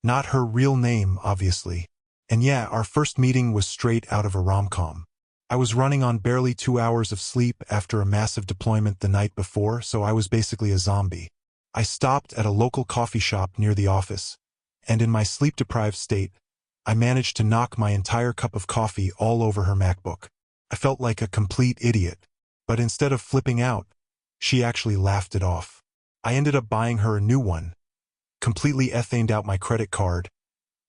Not her real name, obviously. And yeah, our first meeting was straight out of a rom-com. I was running on barely 2 hours of sleep after a massive deployment the night before, so I was basically a zombie. I stopped at a local coffee shop near the office, and in my sleep-deprived state, I managed to knock my entire cup of coffee all over her MacBook. I felt like a complete idiot, but instead of flipping out, she actually laughed it off. I ended up buying her a new one, completely ethaned out my credit card,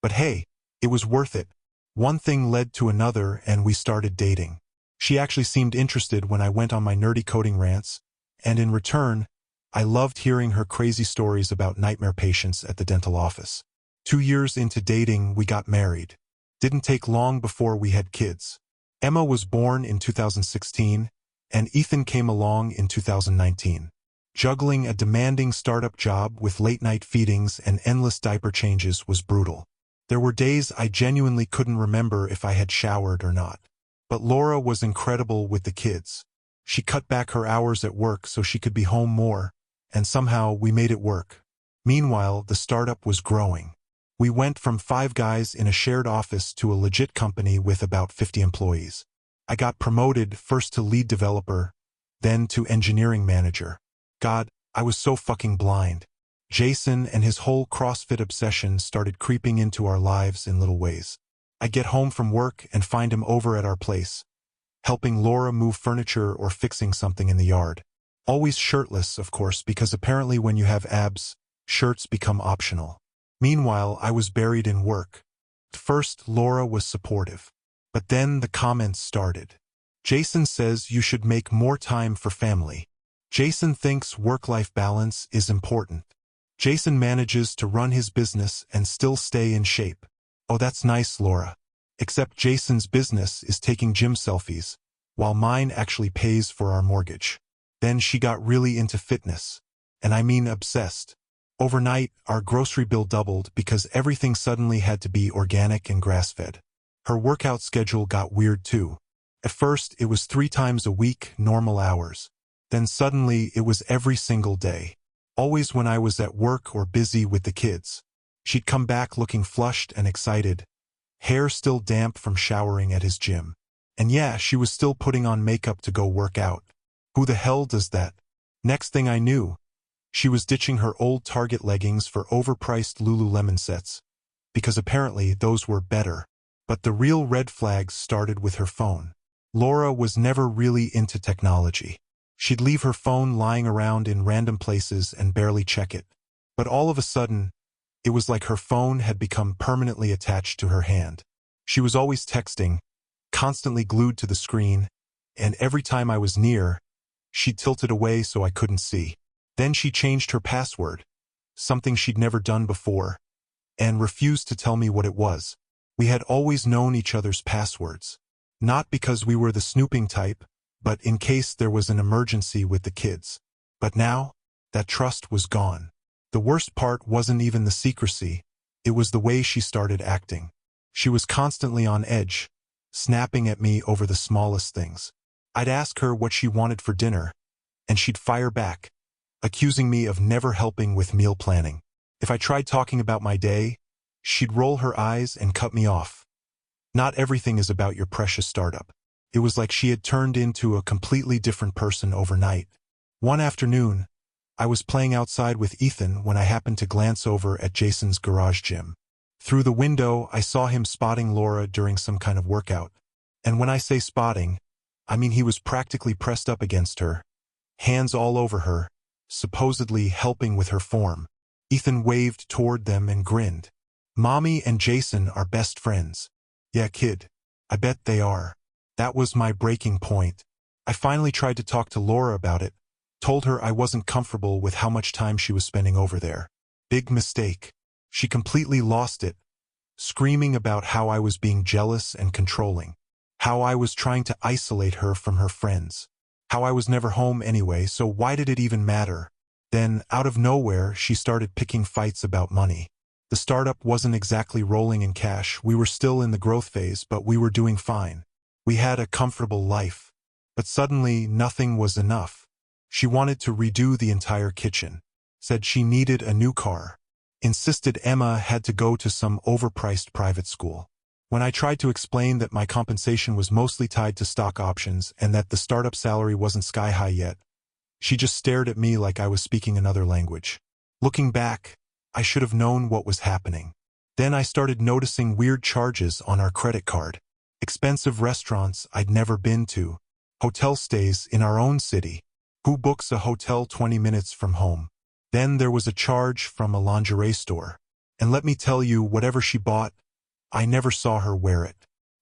but hey, it was worth it. One thing led to another and we started dating. She actually seemed interested when I went on my nerdy coding rants, and in return, I loved hearing her crazy stories about nightmare patients at the dental office. 2 years into dating, we got married. Didn't take long before we had kids. Emma was born in 2016, and Ethan came along in 2019. Juggling a demanding startup job with late-night feedings and endless diaper changes was brutal. There were days I genuinely couldn't remember if I had showered or not. But Laura was incredible with the kids. She cut back her hours at work so she could be home more, and somehow we made it work. Meanwhile, the startup was growing. We went from 5 guys in a shared office to a legit company with about 50 employees. I got promoted first to lead developer, then to engineering manager. God, I was so fucking blind. Jason and his whole CrossFit obsession started creeping into our lives in little ways. I'd get home from work and find him over at our place, helping Laura move furniture or fixing something in the yard. Always shirtless, of course, because apparently when you have abs, shirts become optional. Meanwhile, I was buried in work. At first, Laura was supportive. But then the comments started. Jason says you should make more time for family. Jason thinks work-life balance is important. Jason manages to run his business and still stay in shape. Oh, that's nice, Laura. Except Jason's business is taking gym selfies, while mine actually pays for our mortgage. Then she got really into fitness. And I mean obsessed. Overnight, our grocery bill doubled because everything suddenly had to be organic and grass-fed. Her workout schedule got weird too. At first, it was 3 times a week, normal hours. Then suddenly, it was every single day. Always when I was at work or busy with the kids. She'd come back looking flushed and excited, hair still damp from showering at his gym. And yeah, she was still putting on makeup to go work out. Who the hell does that? Next thing I knew, she was ditching her old Target leggings for overpriced Lululemon sets, because apparently those were better. But the real red flags started with her phone. Laura was never really into technology. She'd leave her phone lying around in random places and barely check it. But all of a sudden, it was like her phone had become permanently attached to her hand. She was always texting, constantly glued to the screen, and every time I was near, she tilted away so I couldn't see. Then she changed her password, something she'd never done before, and refused to tell me what it was. We had always known each other's passwords. Not because we were the snooping type, but in case there was an emergency with the kids. But now, that trust was gone. The worst part wasn't even the secrecy, it was the way she started acting. She was constantly on edge, snapping at me over the smallest things. I'd ask her what she wanted for dinner, and she'd fire back, accusing me of never helping with meal planning. If I tried talking about my day, she'd roll her eyes and cut me off. Not everything is about your precious startup. It was like she had turned into a completely different person overnight. One afternoon, I was playing outside with Ethan when I happened to glance over at Jason's garage gym. Through the window, I saw him spotting Laura during some kind of workout. And when I say spotting, I mean he was practically pressed up against her, hands all over her, supposedly helping with her form. Ethan waved toward them and grinned. Mommy and Jason are best friends. Yeah, kid. I bet they are. That was my breaking point. I finally tried to talk to Laura about it, told her I wasn't comfortable with how much time she was spending over there. Big mistake. She completely lost it, screaming about how I was being jealous and controlling, how I was trying to isolate her from her friends, how I was never home anyway, so why did it even matter? Then, out of nowhere, she started picking fights about money. The startup wasn't exactly rolling in cash. We were still in the growth phase, but we were doing fine. We had a comfortable life. But suddenly, nothing was enough. She wanted to redo the entire kitchen. Said she needed a new car. insisted Emma had to go to some overpriced private school. When I tried to explain that my compensation was mostly tied to stock options and that the startup salary wasn't sky-high yet, she just stared at me like I was speaking another language. Looking back, I should have known what was happening. Then I started noticing weird charges on our credit card. Expensive restaurants I'd never been to. Hotel stays in our own city. Who books a hotel 20 minutes from home? Then there was a charge from a lingerie store. And let me tell you, whatever she bought, I never saw her wear it.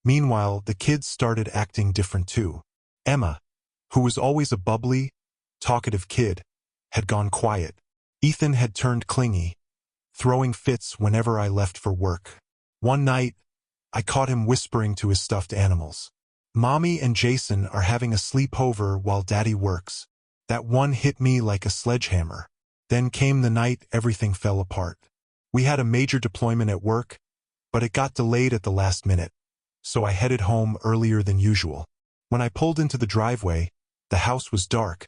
Meanwhile, the kids started acting different too. Emma, who was always a bubbly, talkative kid, had gone quiet. Ethan had turned clingy, throwing fits whenever I left for work. One night, I caught him whispering to his stuffed animals. Mommy and Jason are having a sleepover while Daddy works. That one hit me like a sledgehammer. Then came the night everything fell apart. We had a major deployment at work, but it got delayed at the last minute, so I headed home earlier than usual. When I pulled into the driveway, the house was dark,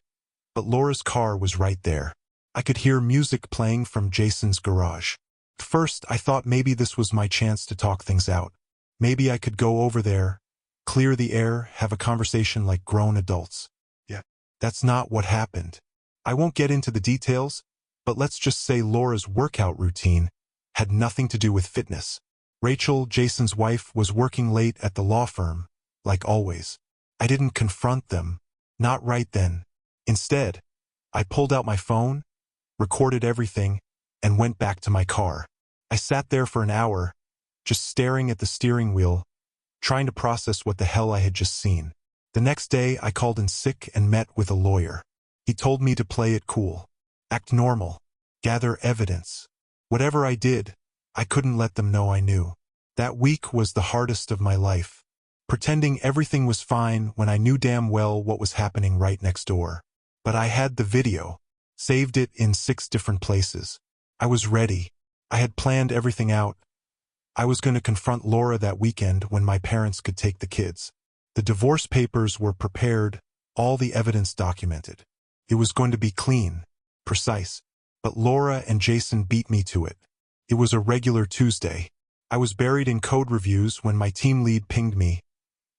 but Laura's car was right there. I could hear music playing from Jason's garage. First, I thought maybe this was my chance to talk things out. Maybe I could go over there, clear the air, have a conversation like grown adults. Yeah, that's not what happened. I won't get into the details, but let's just say Laura's workout routine had nothing to do with fitness. Rachel, Jason's wife, was working late at the law firm, like always. I didn't confront them, not right then. Instead, I pulled out my phone, recorded everything, and went back to my car. I sat there for an hour, just staring at the steering wheel, trying to process what the hell I had just seen. The next day, I called in sick and met with a lawyer. He told me to play it cool, act normal, gather evidence. Whatever I did, I couldn't let them know I knew. That week was the hardest of my life, pretending everything was fine when I knew damn well what was happening right next door. But I had the video, saved it in 6 different places. I was ready. I had planned everything out. I was going to confront Laura that weekend when my parents could take the kids. The divorce papers were prepared, all the evidence documented. It was going to be clean, precise. But Laura and Jason beat me to it. It was a regular Tuesday. I was buried in code reviews when my team lead pinged me.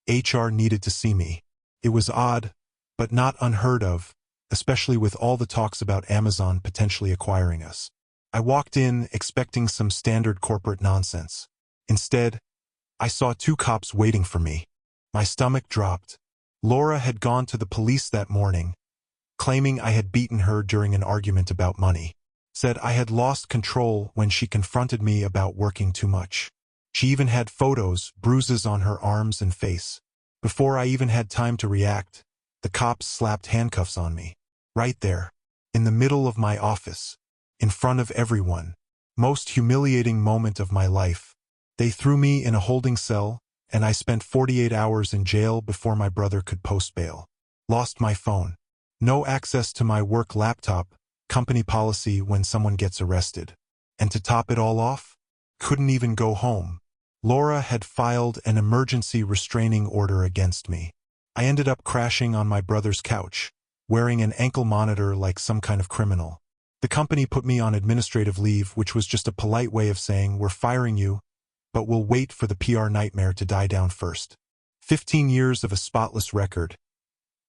HR needed to see me. It was odd, but not unheard of, especially with all the talks about Amazon potentially acquiring us. I walked in expecting some standard corporate nonsense. Instead, I saw 2 cops waiting for me. My stomach dropped. Laura had gone to the police that morning, claiming I had beaten her during an argument about money. Said I had lost control when she confronted me about working too much. She even had photos, bruises on her arms and face. Before I even had time to react, the cops slapped handcuffs on me. Right there, in the middle of my office, in front of everyone. Most humiliating moment of my life. They threw me in a holding cell, and I spent 48 hours in jail before my brother could post bail. Lost my phone. No access to my work laptop, company policy when someone gets arrested. And to top it all off, couldn't even go home. Laura had filed an emergency restraining order against me. I ended up crashing on my brother's couch, wearing an ankle monitor like some kind of criminal. The company put me on administrative leave, which was just a polite way of saying, we're firing you, but we'll wait for the PR nightmare to die down first. 15 years of a spotless record.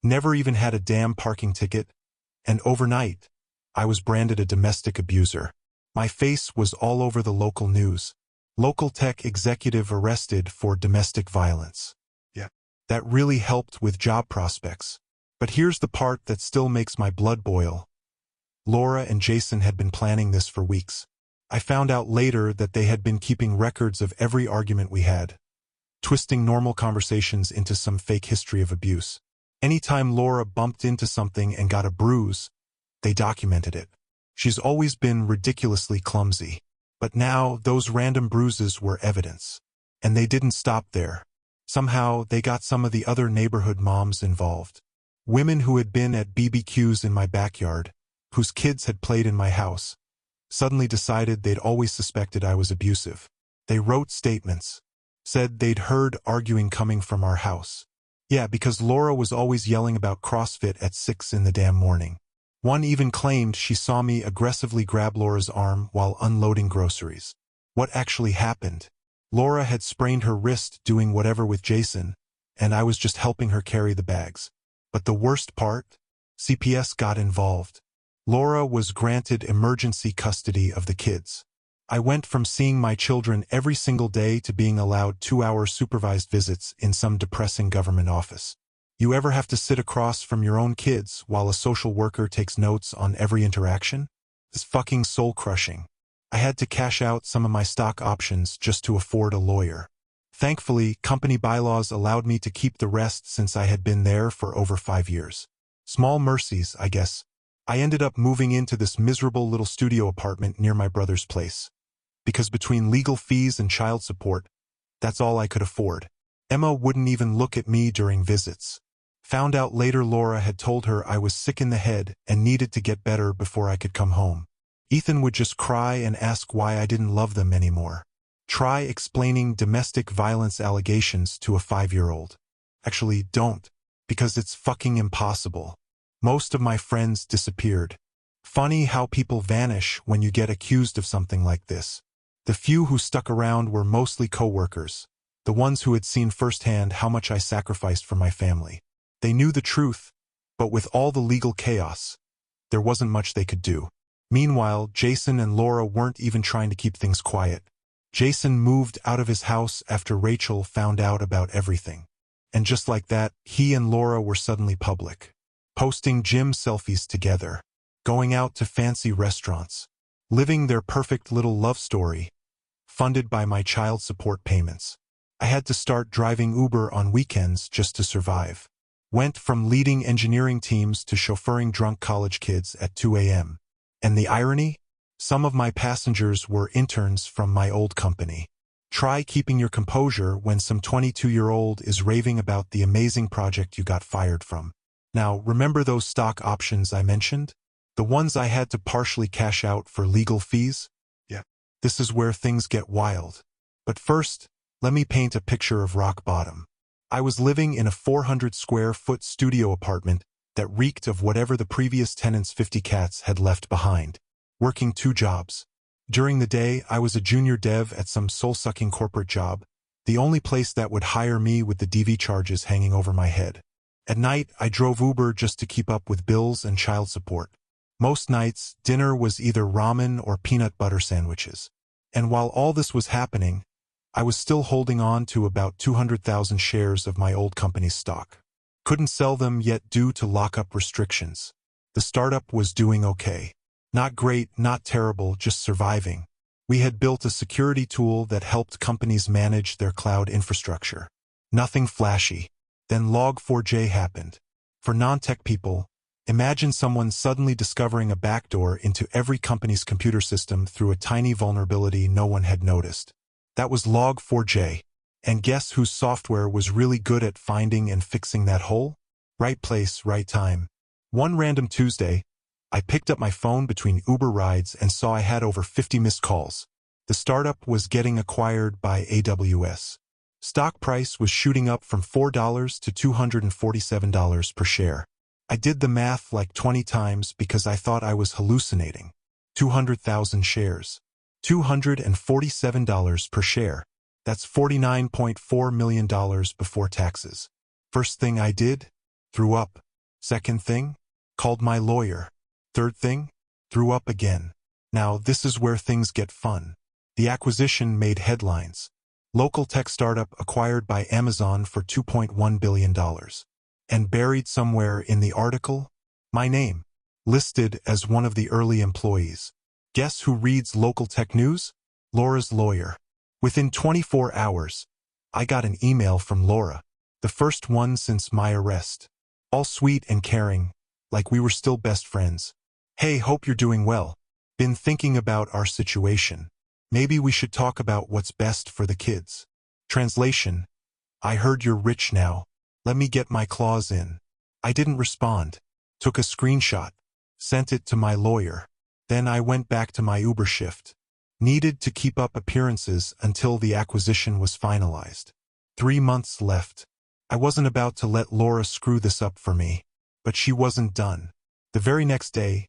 Never even had a damn parking ticket, and overnight, I was branded a domestic abuser. My face was all over the local news. Local tech executive arrested for domestic violence. Yeah, that really helped with job prospects. But here's the part that still makes my blood boil. Laura and Jason had been planning this for weeks. I found out later that they had been keeping records of every argument we had, twisting normal conversations into some fake history of abuse. Anytime Laura bumped into something and got a bruise, they documented it. She's always been ridiculously clumsy. But now, those random bruises were evidence. And they didn't stop there. Somehow, they got some of the other neighborhood moms involved. Women who had been at BBQs in my backyard, whose kids had played in my house, suddenly decided they'd always suspected I was abusive. They wrote statements, said they'd heard arguing coming from our house. Yeah, because Laura was always yelling about CrossFit at 6 in the damn morning. One even claimed she saw me aggressively grab Laura's arm while unloading groceries. What actually happened? Laura had sprained her wrist doing whatever with Jason, and I was just helping her carry the bags. But the worst part? CPS got involved. Laura was granted emergency custody of the kids. I went from seeing my children every single day to being allowed 2-hour supervised visits in some depressing government office. You ever have to sit across from your own kids while a social worker takes notes on every interaction? It's fucking soul-crushing. I had to cash out some of my stock options just to afford a lawyer. Thankfully, company bylaws allowed me to keep the rest since I had been there for over 5 years. Small mercies, I guess. I ended up moving into this miserable little studio apartment near my brother's place. Because between legal fees and child support, that's all I could afford. Emma wouldn't even look at me during visits. Found out later Laura had told her I was sick in the head and needed to get better before I could come home. Ethan would just cry and ask why I didn't love them anymore. Try explaining domestic violence allegations to a 5-year-old. Actually, don't, because it's fucking impossible. Most of my friends disappeared. Funny how people vanish when you get accused of something like this. The few who stuck around were mostly co-workers, the ones who had seen firsthand how much I sacrificed for my family. They knew the truth, but with all the legal chaos, there wasn't much they could do. Meanwhile, Jason and Laura weren't even trying to keep things quiet. Jason moved out of his house after Rachel found out about everything. And just like that, he and Laura were suddenly public. Posting gym selfies together, going out to fancy restaurants, living their perfect little love story, funded by my child support payments. I had to start driving Uber on weekends just to survive. Went from leading engineering teams to chauffeuring drunk college kids at 2 a.m. And the irony? Some of my passengers were interns from my old company. Try keeping your composure when some 22-year-old is raving about the amazing project you got fired from. Now, remember those stock options I mentioned? The ones I had to partially cash out for legal fees? Yeah. This is where things get wild. But first, let me paint a picture of rock bottom. I was living in a 400-square-foot studio apartment that reeked of whatever the previous tenant's 50 cats had left behind, working 2 jobs. During the day, I was a junior dev at some soul-sucking corporate job, the only place that would hire me with the DV charges hanging over my head. At night, I drove Uber just to keep up with bills and child support. Most nights, dinner was either ramen or peanut butter sandwiches. And while all this was happening, I was still holding on to about 200,000 shares of my old company's stock. Couldn't sell them yet due to lockup restrictions. The startup was doing okay. Not great, not terrible, just surviving. We had built a security tool that helped companies manage their cloud infrastructure. Nothing flashy. Then Log4j happened. For non-tech people, imagine someone suddenly discovering a backdoor into every company's computer system through a tiny vulnerability no one had noticed. That was Log4j. And guess whose software was really good at finding and fixing that hole? Right place, right time. One random Tuesday, I picked up my phone between Uber rides and saw I had over 50 missed calls. The startup was getting acquired by AWS. Stock price was shooting up from $4 to $247 per share. I did the math like 20 times because I thought I was hallucinating. 200,000 shares. $247 per share. That's $49.4 million before taxes. First thing I did? Threw up. Second thing? Called my lawyer. Third thing? Threw up again. Now this is where things get fun. The acquisition made headlines. Local tech startup acquired by Amazon for $2.1 billion. And buried somewhere in the article? My name. Listed as one of the early employees. Guess who reads local tech news? Laura's lawyer. Within 24 hours, I got an email from Laura. The first one since my arrest. All sweet and caring, like we were still best friends. Hey, hope you're doing well. Been thinking about our situation. Maybe we should talk about what's best for the kids. Translation: I heard you're rich now. Let me get my claws in. I didn't respond. Took a screenshot. Sent it to my lawyer. Then I went back to my Uber shift. Needed to keep up appearances until the acquisition was finalized. 3 months left. I wasn't about to let Laura screw this up for me. But she wasn't done. The very next day,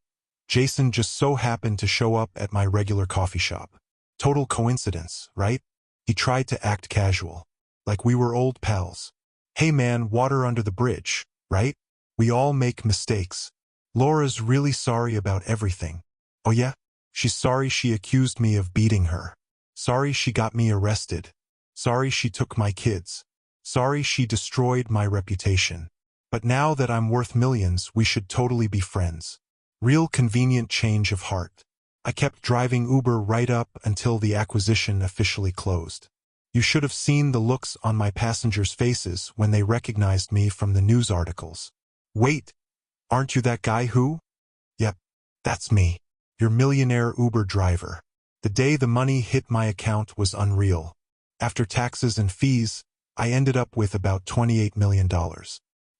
Jason just so happened to show up at my regular coffee shop. Total coincidence, right? He tried to act casual, like we were old pals. Hey man, water under the bridge, right? We all make mistakes. Laura's really sorry about everything. Oh yeah? She's sorry she accused me of beating her. Sorry she got me arrested. Sorry she took my kids. Sorry she destroyed my reputation. But now that I'm worth millions, we should totally be friends. Real convenient change of heart. I kept driving Uber right up until the acquisition officially closed. You should have seen the looks on my passengers' faces when they recognized me from the news articles. Wait, aren't you that guy who? Yep, that's me. Your millionaire Uber driver. The day the money hit my account was unreal. After taxes and fees, I ended up with about $28 million.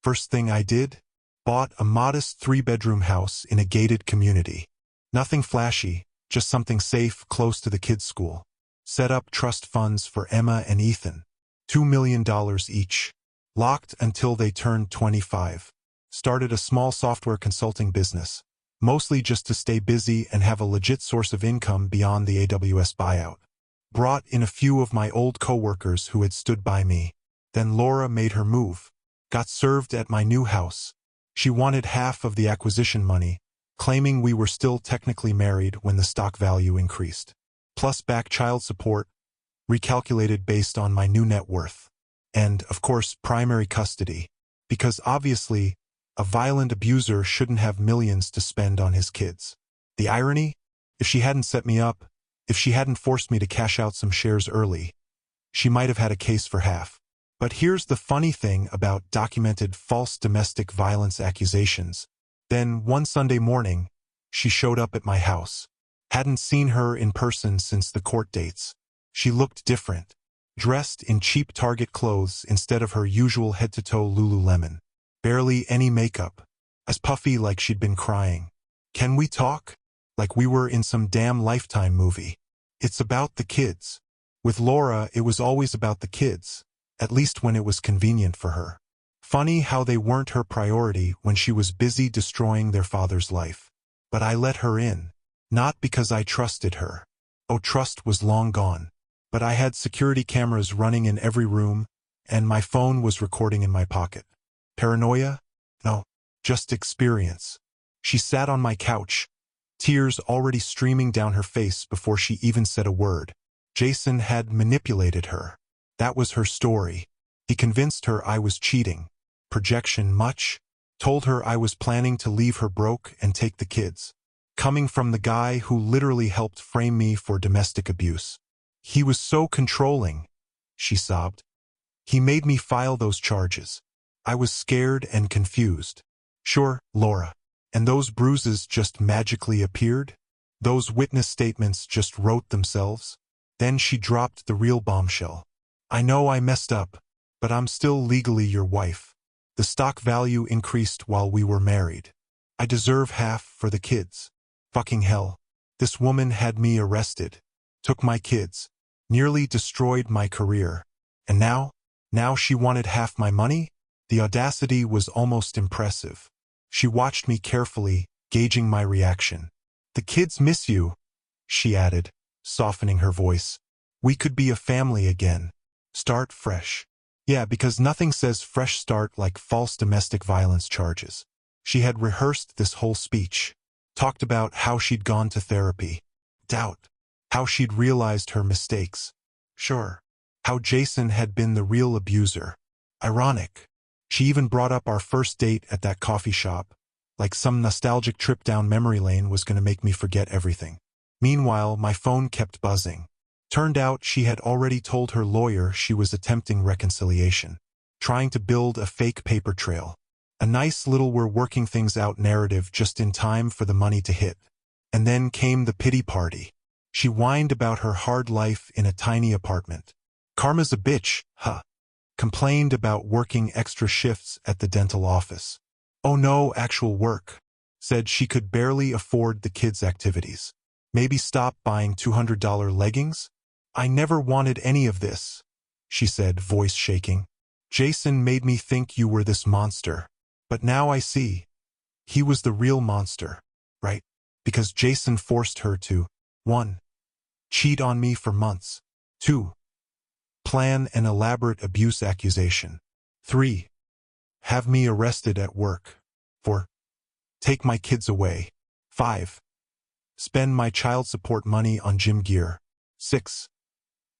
First thing I did? Bought a modest 3-bedroom house in a gated community. Nothing flashy, just something safe close to the kids' school. Set up trust funds for Emma and Ethan. $2 million each. Locked until they turned 25. Started a small software consulting business, mostly just to stay busy and have a legit source of income beyond the AWS buyout. Brought in a few of my old coworkers who had stood by me. Then Laura made her move. Got served at my new house. She wanted half of the acquisition money, claiming we were still technically married when the stock value increased. Plus back child support, recalculated based on my new net worth. And, of course, primary custody. Because obviously, a violent abuser shouldn't have millions to spend on his kids. The irony? If she hadn't set me up, if she hadn't forced me to cash out some shares early, she might have had a case for half. But here's the funny thing about documented false domestic violence accusations. Then, one Sunday morning, she showed up at my house. Hadn't seen her in person since the court dates. She looked different. Dressed in cheap Target clothes instead of her usual head-to-toe Lululemon. Barely any makeup. As puffy like she'd been crying. Can we talk? Like we were in some damn Lifetime movie. It's about the kids. With Laura, it was always about the kids. At least when it was convenient for her. Funny how they weren't her priority when she was busy destroying their father's life. But I let her in. Not because I trusted her. Oh, trust was long gone. But I had security cameras running in every room, and my phone was recording in my pocket. Paranoia? No, just experience. She sat on my couch, tears already streaming down her face before she even said a word. Jason had manipulated her. That was her story. He convinced her I was cheating. Projection much? Told her I was planning to leave her broke and take the kids. Coming from the guy who literally helped frame me for domestic abuse. He was so controlling, she sobbed. He made me file those charges. I was scared and confused. Sure, Laura. And those bruises just magically appeared? Those witness statements just wrote themselves? Then she dropped the real bombshell. I know I messed up, but I'm still legally your wife. The stock value increased while we were married. I deserve half for the kids. Fucking hell. This woman had me arrested. Took my kids. Nearly destroyed my career. And now? Now she wanted half my money? The audacity was almost impressive. She watched me carefully, gauging my reaction. The kids miss you, she added, softening her voice. We could be a family again. Start fresh. Yeah, because nothing says fresh start like false domestic violence charges. She had rehearsed this whole speech. Talked about how she'd gone to therapy. Doubt. How she'd realized her mistakes. Sure. How Jason had been the real abuser. Ironic. She even brought up our first date at that coffee shop, like some nostalgic trip down memory lane was going to make me forget everything. Meanwhile, my phone kept buzzing. Turned out she had already told her lawyer she was attempting reconciliation. Trying to build a fake paper trail. A nice little we're working things out narrative just in time for the money to hit. And then came the pity party. She whined about her hard life in a tiny apartment. Karma's a bitch, huh? Complained about working extra shifts at the dental office. Oh no, actual work. Said she could barely afford the kids' activities. Maybe stop buying $200 leggings? I never wanted any of this, she said, voice shaking. Jason made me think you were this monster. But now I see. He was the real monster, right? Because Jason forced her to 1. Cheat on me for months. 2. Plan an elaborate abuse accusation. 3. Have me arrested at work. 4. Take my kids away. 5. Spend my child support money on gym gear. 6.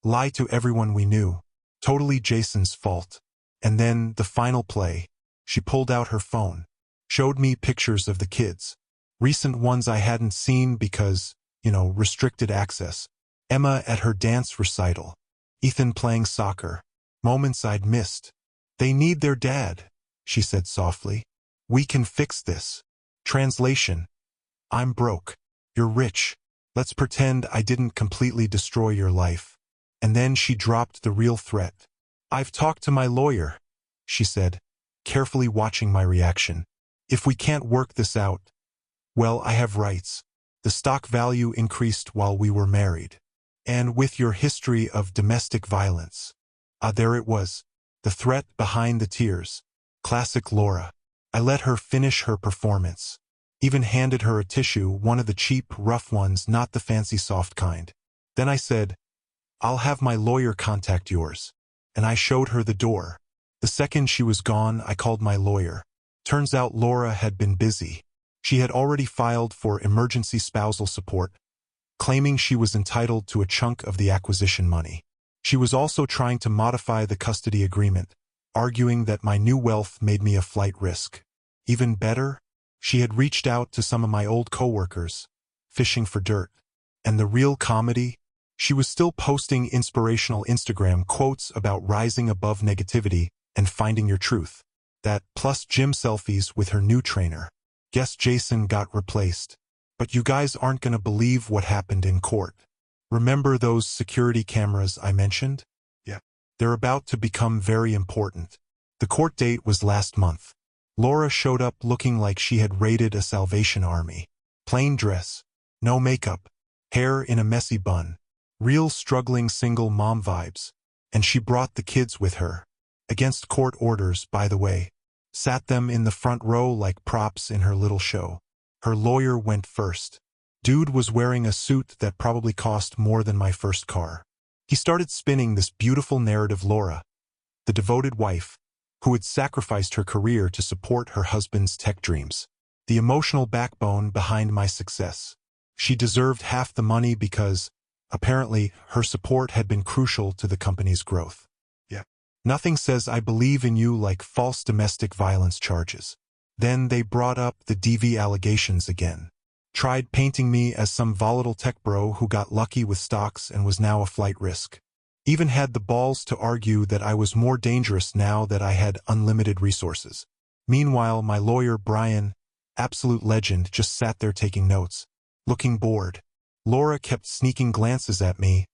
Lie to everyone we knew. Totally Jason's fault. And then, the final play. She pulled out her phone. Showed me pictures of the kids. Recent ones I hadn't seen because, restricted access. Emma at her dance recital. Ethan playing soccer. Moments I'd missed. They need their dad, she said softly. We can fix this. Translation. I'm broke. You're rich. Let's pretend I didn't completely destroy your life. And then she dropped the real threat. I've talked to my lawyer, she said, carefully watching my reaction. If we can't work this out, well, I have rights. The stock value increased while we were married. And with your history of domestic violence. There it was. The threat behind the tears. Classic Laura. I let her finish her performance. Even handed her a tissue, one of the cheap, rough ones, not the fancy soft kind. Then I said, I'll have my lawyer contact yours. And I showed her the door. The second she was gone, I called my lawyer. Turns out Laura had been busy. She had already filed for emergency spousal support, claiming she was entitled to a chunk of the acquisition money. She was also trying to modify the custody agreement, arguing that my new wealth made me a flight risk. Even better, she had reached out to some of my old coworkers, fishing for dirt. And the real comedy? She was still posting inspirational Instagram quotes about rising above negativity and finding your truth. That plus gym selfies with her new trainer. Guess Jason got replaced. But you guys aren't gonna believe what happened in court. Remember those security cameras I mentioned? Yeah. They're about to become very important. The court date was last month. Laura showed up looking like she had raided a Salvation Army. Plain dress, no makeup, hair in a messy bun. Real struggling single mom vibes. And she brought the kids with her. Against court orders, by the way. Sat them in the front row like props in her little show. Her lawyer went first. Dude was wearing a suit that probably cost more than my first car. He started spinning this beautiful narrative Laura, the devoted wife, who had sacrificed her career to support her husband's tech dreams. The emotional backbone behind my success. She deserved half the money because, apparently, her support had been crucial to the company's growth. Yeah. Nothing says I believe in you like false domestic violence charges. Then they brought up the DV allegations again. Tried painting me as some volatile tech bro who got lucky with stocks and was now a flight risk. Even had the balls to argue that I was more dangerous now that I had unlimited resources. Meanwhile, my lawyer Brian, absolute legend, just sat there taking notes, looking bored. Laura kept sneaking glances at me,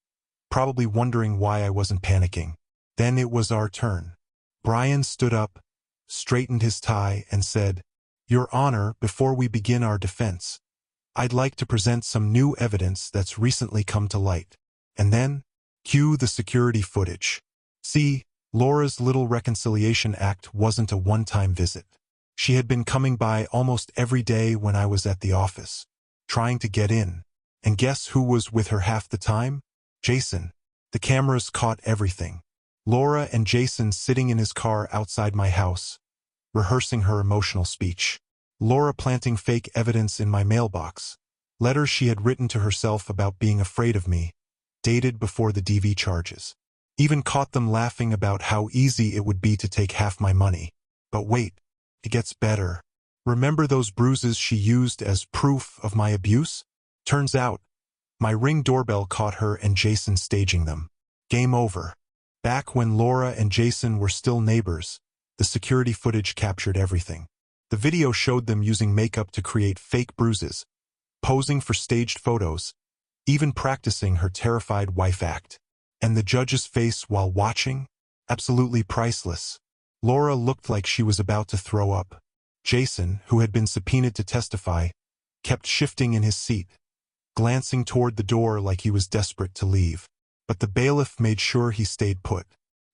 probably wondering why I wasn't panicking. Then it was our turn. Brian stood up, straightened his tie, and said, Your Honor, before we begin our defense, I'd like to present some new evidence that's recently come to light. And then, cue the security footage. See, Laura's little reconciliation act wasn't a one-time visit. She had been coming by almost every day when I was at the office, trying to get in. And guess who was with her half the time? Jason. The cameras caught everything. Laura and Jason sitting in his car outside my house, rehearsing her emotional speech. Laura planting fake evidence in my mailbox. Letters she had written to herself about being afraid of me, dated before the DV charges. Even caught them laughing about how easy it would be to take half my money. But wait, it gets better. Remember those bruises she used as proof of my abuse? Turns out, my Ring doorbell caught her and Jason staging them. Game over. Back when Laura and Jason were still neighbors, the security footage captured everything. The video showed them using makeup to create fake bruises, posing for staged photos, even practicing her terrified wife act. And the judge's face while watching? Absolutely priceless. Laura looked like she was about to throw up. Jason, who had been subpoenaed to testify, kept shifting in his seat, glancing toward the door like he was desperate to leave. But the bailiff made sure he stayed put.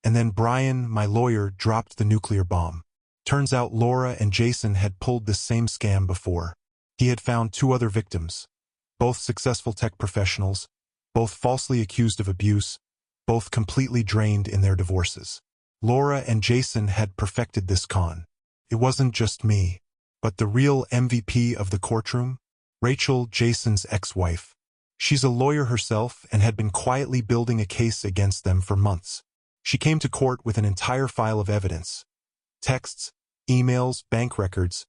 And then Brian, my lawyer, dropped the nuclear bomb. Turns out Laura and Jason had pulled this same scam before. He had found 2 other victims, both successful tech professionals, both falsely accused of abuse, both completely drained in their divorces. Laura and Jason had perfected this con. It wasn't just me, but the real MVP of the courtroom, Rachel, Jason's ex-wife. She's a lawyer herself and had been quietly building a case against them for months. She came to court with an entire file of evidence. Texts, emails, bank records,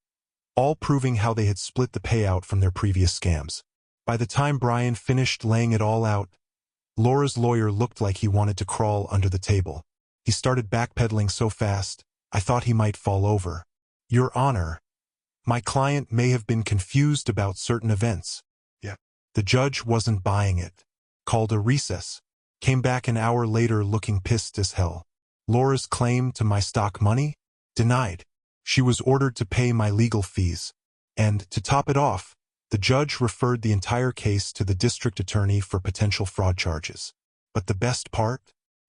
all proving how they had split the payout from their previous scams. By the time Brian finished laying it all out, Laura's lawyer looked like he wanted to crawl under the table. He started backpedaling so fast, I thought he might fall over. Your Honor, my client may have been confused about certain events. Yeah. The judge wasn't buying it. Called a recess. Came back an hour later looking pissed as hell. Laura's claim to my stock money? Denied. She was ordered to pay my legal fees. And, to top it off, the judge referred the entire case to the district attorney for potential fraud charges. But the best part?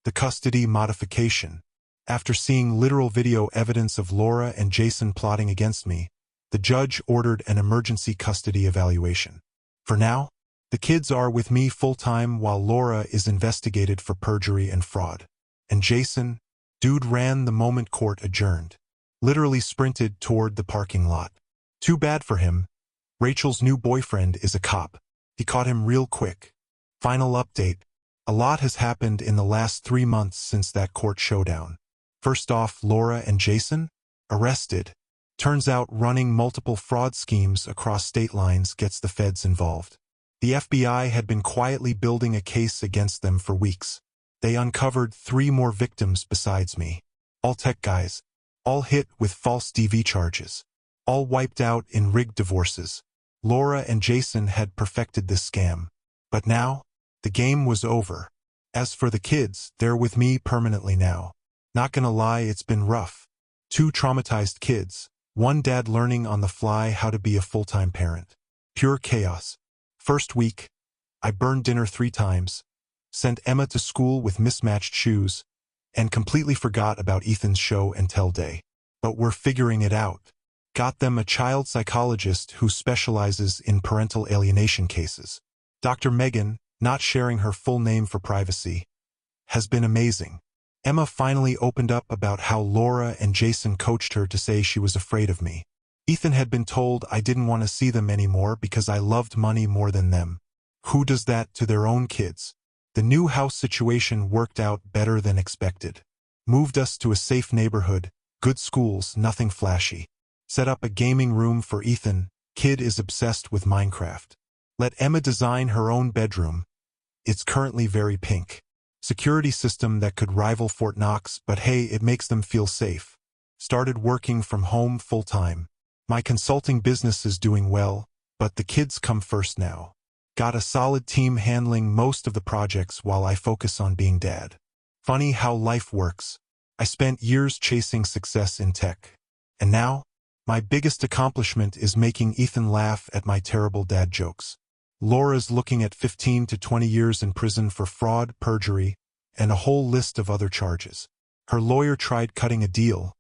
The custody modification. After seeing literal video evidence of Laura and Jason plotting against me, the judge ordered an emergency custody evaluation. For now, the kids are with me full-time while Laura is investigated for perjury and fraud. And Jason, dude ran the moment court adjourned. Literally sprinted toward the parking lot. Too bad for him. Rachel's new boyfriend is a cop. He caught him real quick. Final update. A lot has happened in the last 3 months since that court showdown. First off, Laura and Jason? Arrested. Turns out running multiple fraud schemes across state lines gets the feds involved. The FBI had been quietly building a case against them for weeks. They uncovered 3 more victims besides me. All tech guys. All hit with false DV charges. All wiped out in rigged divorces. Laura and Jason had perfected this scam. But now, the game was over. As for the kids, they're with me permanently now. Not gonna lie, it's been rough. 2 traumatized kids. 1 dad learning on the fly how to be a full-time parent. Pure chaos. First week, I burned dinner 3 times, sent Emma to school with mismatched shoes, and completely forgot about Ethan's show and tell day. But we're figuring it out. Got them a child psychologist who specializes in parental alienation cases. Dr. Megan, not sharing her full name for privacy, has been amazing. Emma finally opened up about how Laura and Jason coached her to say she was afraid of me. Ethan had been told I didn't want to see them anymore because I loved money more than them. Who does that to their own kids? The new house situation worked out better than expected. Moved us to a safe neighborhood, good schools, nothing flashy. Set up a gaming room for Ethan, kid is obsessed with Minecraft. Let Emma design her own bedroom. It's currently very pink. Security system that could rival Fort Knox, but hey, it makes them feel safe. Started working from home full-time. My consulting business is doing well, but the kids come first now. Got a solid team handling most of the projects while I focus on being dad. Funny how life works. I spent years chasing success in tech. And now, my biggest accomplishment is making Ethan laugh at my terrible dad jokes. Laura's looking at 15 to 20 years in prison for fraud, perjury, and a whole list of other charges. Her lawyer tried cutting a deal,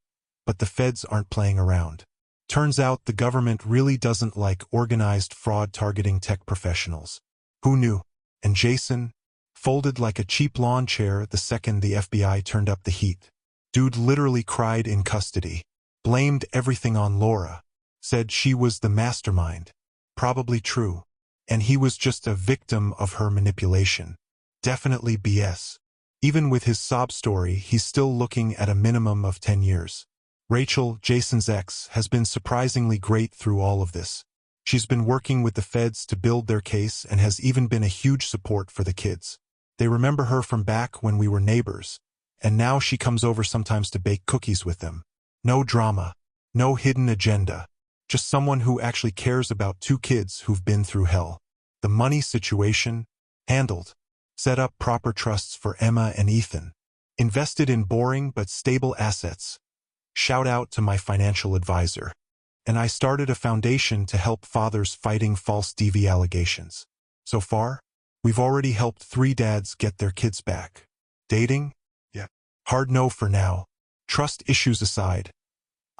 but the feds aren't playing around. Turns out the government really doesn't like organized fraud targeting tech professionals. Who knew? And Jason folded like a cheap lawn chair the second the FBI turned up the heat. Dude literally cried in custody. Blamed everything on Laura. Said she was the mastermind. Probably true. And he was just a victim of her manipulation. Definitely BS. Even with his sob story, he's still looking at a minimum of 10 years. Rachel, Jason's ex, has been surprisingly great through all of this. She's been working with the feds to build their case and has even been a huge support for the kids. They remember her from back when we were neighbors, and now she comes over sometimes to bake cookies with them. No drama, no hidden agenda, just someone who actually cares about 2 kids who've been through hell. The money situation? Handled. Set up proper trusts for Emma and Ethan. Invested in boring but stable assets. Shout out to my financial advisor. And I started a foundation to help fathers fighting false DV allegations. So far, we've already helped 3 dads get their kids back. Dating? Yeah. Hard no for now. Trust issues aside,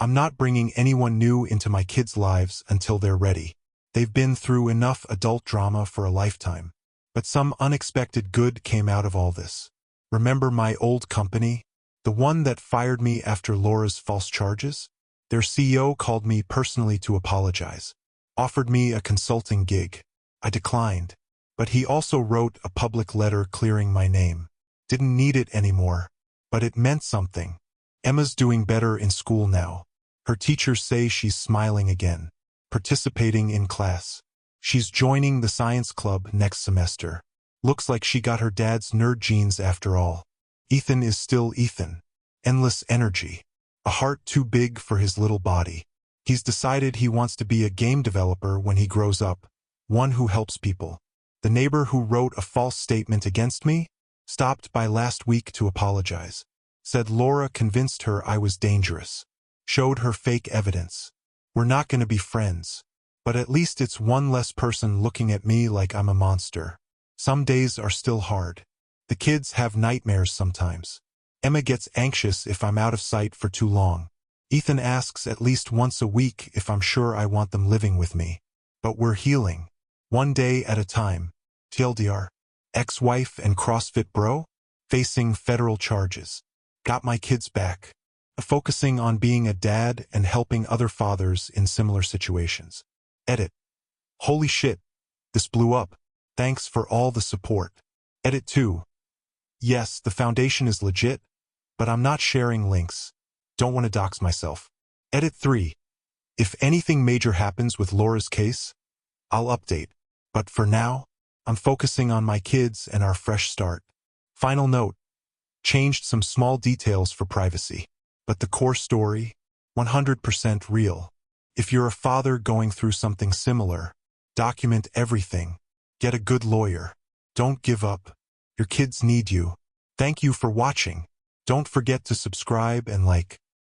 I'm not bringing anyone new into my kids' lives until they're ready. They've been through enough adult drama for a lifetime. But some unexpected good came out of all this. Remember my old company? The one that fired me after Laura's false charges? Their CEO called me personally to apologize. Offered me a consulting gig. I declined. But he also wrote a public letter clearing my name. Didn't need it anymore. But it meant something. Emma's doing better in school now. Her teachers say she's smiling again, participating in class. She's joining the science club next semester. Looks like she got her dad's nerd genes after all. Ethan is still Ethan. Endless energy. A heart too big for his little body. He's decided he wants to be a game developer when he grows up, one who helps people. The neighbor who wrote a false statement against me stopped by last week to apologize. Said Laura convinced her I was dangerous. Showed her fake evidence. We're not going to be friends. But at least it's one less person looking at me like I'm a monster. Some days are still hard. The kids have nightmares sometimes. Emma gets anxious if I'm out of sight for too long. Ethan asks at least once a week if I'm sure I want them living with me. But we're healing. One day at a time. TLDR. Ex-wife and CrossFit bro? Facing federal charges. Got my kids back. Focusing on being a dad and helping other fathers in similar situations. Edit. Holy shit. This blew up. Thanks for all the support. Edit 2. Yes, the foundation is legit, but I'm not sharing links. Don't want to dox myself. Edit 3. If anything major happens with Laura's case, I'll update. But for now, I'm focusing on my kids and our fresh start. Final note. Changed some small details for privacy. But the core story, 100% real. If you're a father going through something similar, document everything. Get a good lawyer. Don't give up. Your kids need you. Thank you for watching. Don't forget to subscribe and like.